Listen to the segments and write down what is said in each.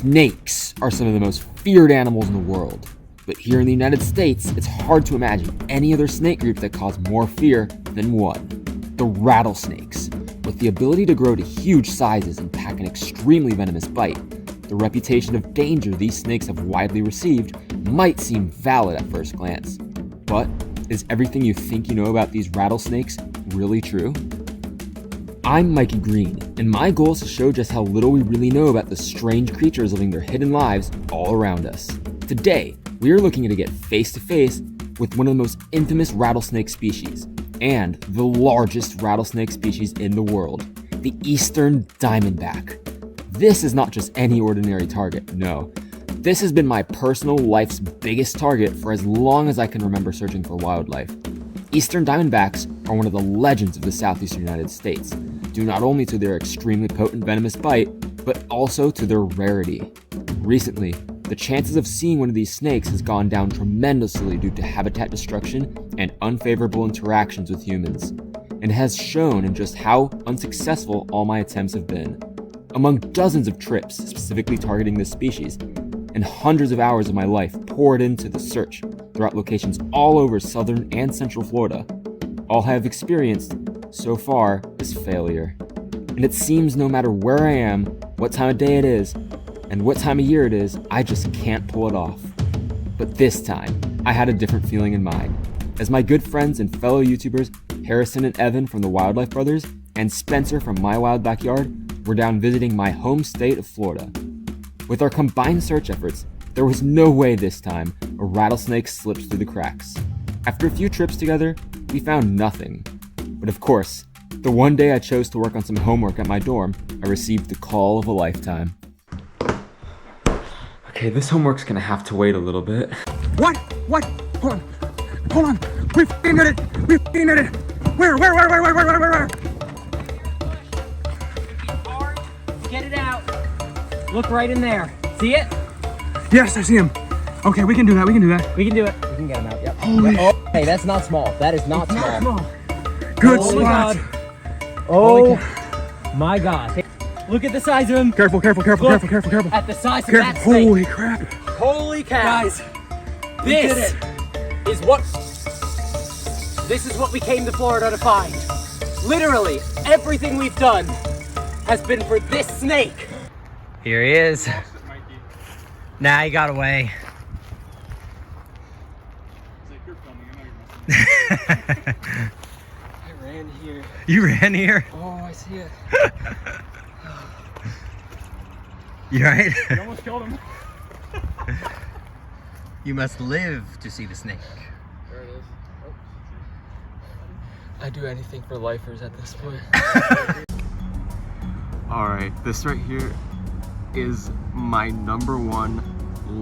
Snakes are some of the most feared animals in the world. But here in the United States, it's hard to imagine any other snake group that cause more fear than one: the rattlesnakes. With the ability to grow to huge sizes and pack an extremely venomous bite, the reputation of danger these snakes have widely received might seem valid at first glance. But is everything you think you know about these rattlesnakes really true? I'm Mikey Green, and my goal is to show just how little we really know about the strange creatures living their hidden lives all around us. Today, we are looking to get face to face with one of the most infamous rattlesnake species, and the largest rattlesnake species in the world, the Eastern Diamondback. This is not just any ordinary target, no. This has been my personal life's biggest target for as long as I can remember searching for wildlife. Eastern Diamondbacks are one of the legends of the southeastern United States, due not only to their extremely potent venomous bite, but also to their rarity. Recently, the chances of seeing one of these snakes has gone down tremendously due to habitat destruction and unfavorable interactions with humans, and has shown in just how unsuccessful all my attempts have been. Among dozens of trips specifically targeting this species, and hundreds of hours of my life poured into the search throughout locations all over southern and central Florida, all I have experienced so far is failure. And it seems no matter where I am, what time of day it is, and what time of year it is, I just can't pull it off. But this time, I had a different feeling in mind, as my good friends and fellow YouTubers Harrison and Evan from the Wildlife Brothers and Spencer from My Wild Backyard were down visiting my home state of Florida. With our combined search efforts, there was no way this time a rattlesnake slipped through the cracks. After a few trips together, we found nothing. But of course, the one day I chose to work on some homework at my dorm, I received the call of a lifetime. Okay, this homework's gonna have to wait a little bit. What? Hold on. We f***ing did it. Where? Get it out. Look right in there. See it? Yes, I see him. Okay, we can do that. We can do it. We can get him out. Yep. Holy hey, that's not small. That is not small. Good oh spot. My God. Hey, look at the size of him. Careful. At the size of that snake. Holy crap. Holy cow. Guys, this is what we came to Florida to find. Literally, everything we've done has been for this snake. Here he is. Nah, he got away. I ran here. You ran here? Oh, I see it. You right? You almost killed him. You must live to see the snake. There it is. Oh. I'd do anything for lifers at this point. Alright, this right here is my #1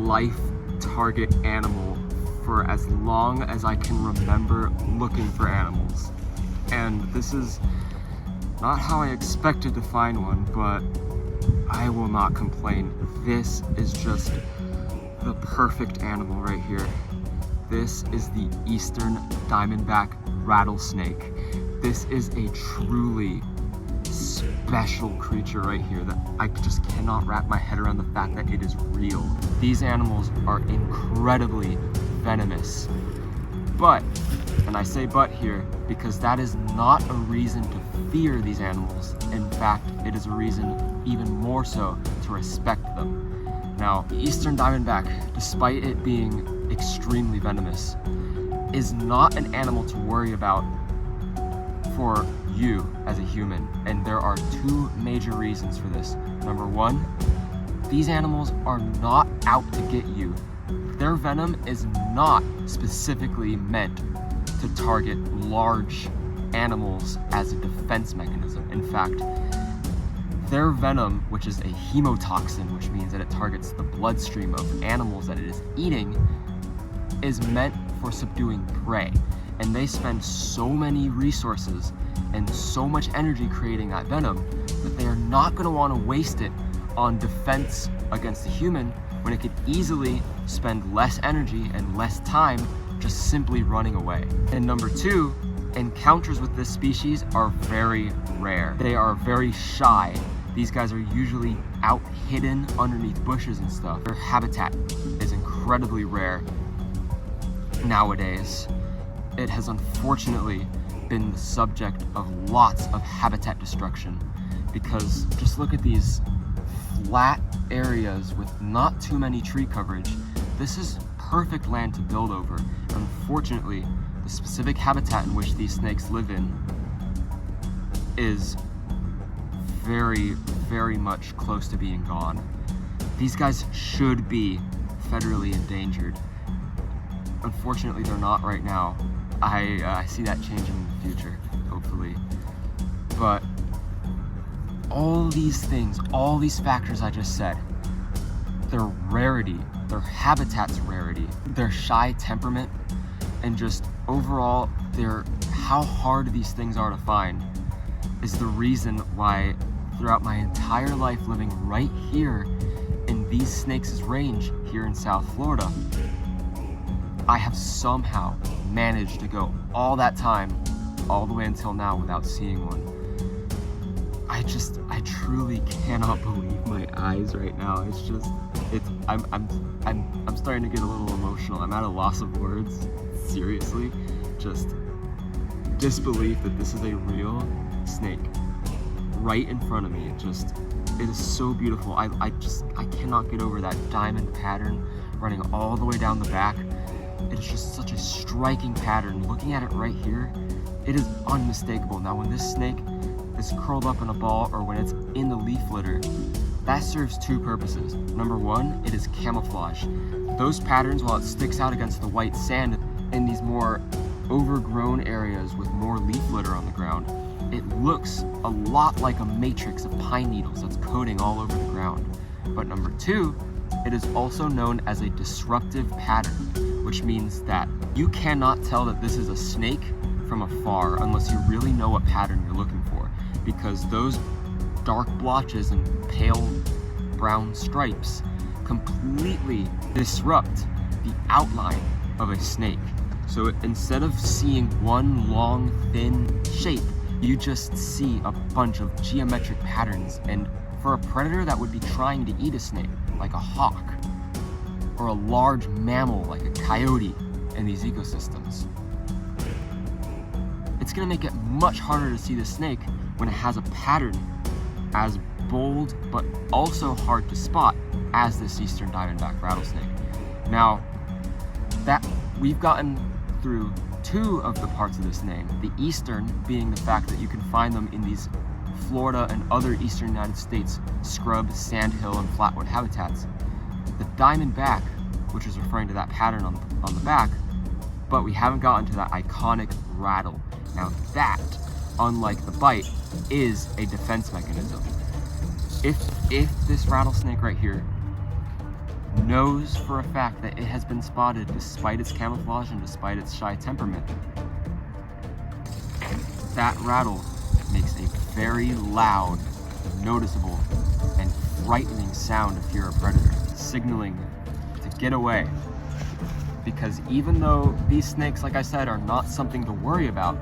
life target animal for as long as I can remember looking for animals. And this is not how I expected to find one, but I will not complain. This is just the perfect animal right here. This is the Eastern Diamondback Rattlesnake. This is a truly special creature right here that I just cannot wrap my head around the fact that it is real. These animals are incredibly venomous. But, and I say but here, because that is not a reason to fear these animals. In fact, it is a reason even more so to respect them. Now, the Eastern Diamondback, despite it being extremely venomous, is not an animal to worry about for you as a human, and there are two major reasons for this. Number one, these animals are not out to get you. Their venom is not specifically meant to target large animals as a defense mechanism. In fact, their venom, which is a hemotoxin, which means that it targets the bloodstream of animals that it is eating, is meant for subduing prey. And they spend so many resources and so much energy creating that venom that they are not going to want to waste it on defense against the human when it could easily spend less energy and less time just simply running away. And number two, encounters with this species are very rare. They are very shy These guys are usually out hidden underneath bushes and stuff. Their habitat is incredibly rare nowadays. It has unfortunately been the subject of lots of habitat destruction because just look at these flat areas with not too many tree coverage. This is perfect land to build over. Unfortunately, the specific habitat in which these snakes live in is very, very much close to being gone. These guys should be federally endangered. Unfortunately, they're not right now. I see that changing in the future, hopefully. But all these things, all these factors I just said, their rarity, their habitat's rarity, their shy temperament, and just overall how hard these things are to find is the reason why throughout my entire life living right here in these snakes' range here in South Florida, I have somehow managed to go all that time, all the way until now without seeing one. I truly cannot believe my eyes right now. I'm starting to get a little emotional. I'm at a loss of words, seriously. Just disbelief that this is a real snake right in front of me. It is so beautiful. I cannot get over that diamond pattern running all the way down the back. It is just such a striking pattern. Looking at it right here, it is unmistakable. Now when this snake is curled up in a ball or when it's in the leaf litter, that serves two purposes. Number one, it is camouflage. Those patterns, while it sticks out against the white sand in these more overgrown areas with more leaf litter on the ground, it looks a lot like a matrix of pine needles that's coating all over the ground. But number two, it is also known as a disruptive pattern, which means that you cannot tell that this is a snake from afar unless you really know what pattern you're looking for, because those dark blotches and pale brown stripes completely disrupt the outline of a snake. So instead of seeing one long, thin shape, you just see a bunch of geometric patterns. And for a predator that would be trying to eat a snake, like a hawk, or a large mammal like a coyote in these ecosystems, it's gonna make it much harder to see the snake when it has a pattern as bold but also hard to spot as this Eastern Diamondback Rattlesnake. Now, that we've gotten through two of the parts of this name, the Eastern being the fact that you can find them in these Florida and other Eastern United States scrub, sandhill, and flatwood habitats. The Diamondback, which is referring to that pattern on the back, but we haven't gotten to that iconic rattle. Now that, unlike the bite, is a defense mechanism. If this rattlesnake right here knows for a fact that it has been spotted despite its camouflage and despite its shy temperament, that rattle makes a very loud, noticeable, and frightening sound if you're a predator, signaling to get away. Because even though these snakes, like I said, are not something to worry about,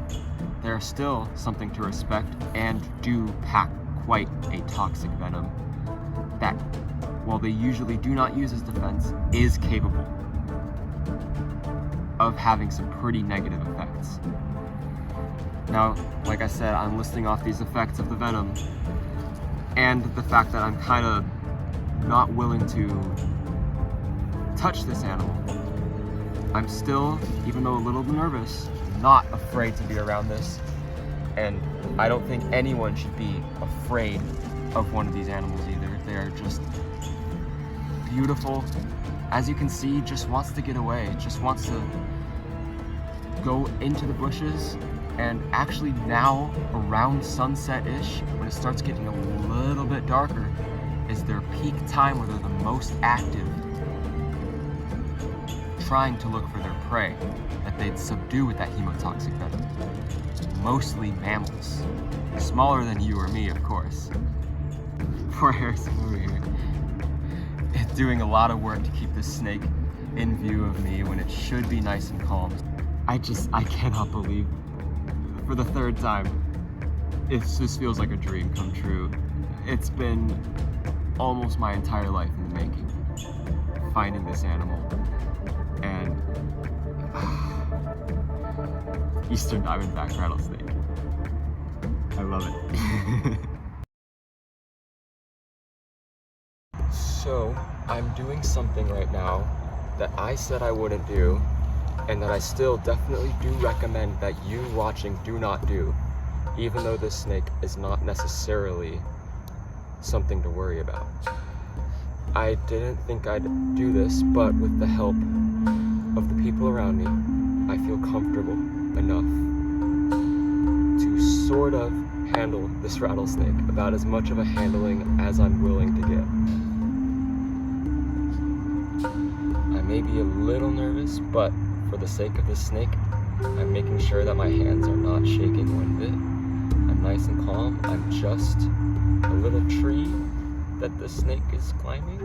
they're still something to respect and do pack quite a toxic venom that, while they usually do not use as defense, is capable of having some pretty negative effects. Now, like I said, I'm listing off these effects of the venom and the fact that I'm kind of not willing to touch this animal. I'm still, even though a little nervous, not afraid to be around this, and I don't think anyone should be afraid of one of these animals either. They are just beautiful. As you can see, just wants to get away, just wants to go into the bushes. And actually now, around sunset-ish, when it starts getting a little bit darker, is their peak time where they're the most active, trying to look for their prey that they'd subdue with that hemotoxic venom. Mostly mammals. Smaller than you or me, of course. Poor Harrison over here. It's doing a lot of work to keep this snake in view of me when it should be nice and calm. I cannot believe, for the third time, it just feels like a dream come true. It's been almost my entire life in the making, finding this animal, and Eastern Diamondback Rattlesnake. I love it. So, I'm doing something right now that I said I wouldn't do, and that I still definitely do recommend that you watching do not do, even though this snake is not necessarily something to worry about. I didn't think I'd do this, but with the help of the people around me, I feel comfortable enough to sort of handle this rattlesnake, about as much of a handling as I'm willing to get. I may be a little nervous, but for the sake of this snake, I'm making sure that my hands are not shaking one bit. I'm nice and calm. I'm just a little tree that the snake is climbing.